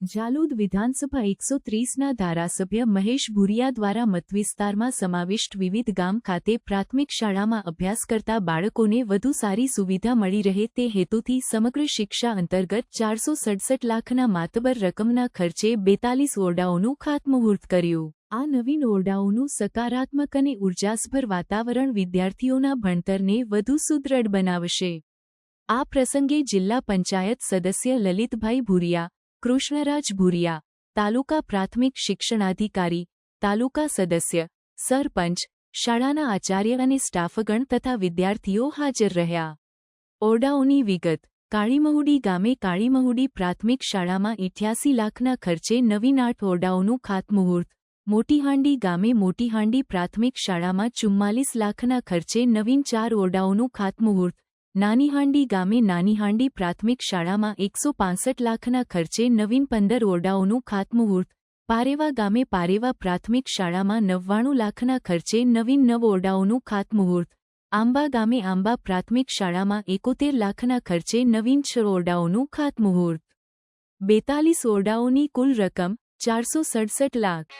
ઝાલોદ વિધાનસભા 130ના ધારાસભ્ય મહેશ ભુરિયા દ્વારા મતવિસ્તારમાં સમાવિષ્ટ વિવિધ ગામ ખાતે પ્રાથમિક શાળામાં અભ્યાસ કરતા બાળકોને વધુ સારી સુવિધા મળી રહે તે હેતુથી સમગ્ર શિક્ષા અંતર્ગત 467 લાખના માતબર રકમના ખર્ચે 42 ઓરડાઓનું ખાતમુહૂર્ત કર્યું। આ નવીન ઓરડાઓનું સકારાત્મક અને ઉર્જાસભર વાતાવરણ વિદ્યાર્થીઓના ભણતરને વધુ સુદૃઢ બનાવશે। આ પ્રસંગે જિલ્લા પંચાયત સદસ્ય લલિતભાઈ ભુરિયા, કૃષ્ણરાજ ભુરિયા, તાલુકા પ્રાથમિક શિક્ષણાધિકારી, તાલુકા સદસ્ય, સરપંચ, શાળાના આચાર્ય અને સ્ટાફગણ તથા વિદ્યાર્થીઓ હાજર રહ્યા। ઓરડાઓની વિગત। કાળીમહુડી ગામે કાળીમહુડી પ્રાથમિક શાળામાં 88 લાખના ખર્ચે નવીન 8 ઓરડાઓનું ખાતમુહૂર્ત। મોટીહાંડી ગામે મોટીહાંડી પ્રાથમિક શાળામાં 44 લાખના ખર્ચે નવીન 4 ઓરડાઓનું ખાતમુહૂર્ત। નાનીહાંડી ગામે નાનીહાંડી પ્રાથમિક શાળામાં 165 લાખના ખર્ચે નવીન 15 ઓરડાઓનું ખાતમુહૂર્ત। પારેવા ગામે પારેવા પ્રાથમિક શાળામાં 99 લાખના ખર્ચે નવીન 9 ઓરડાઓનું ખાતમુહૂર્ત। આંબા ગામે આંબા પ્રાથમિક શાળામાં 71 લાખના ખર્ચે નવીન 6 ઓરડાઓનું ખાતમુહૂર્ત। 42 ઓરડાઓની કુલ રકમ 467 લાખ।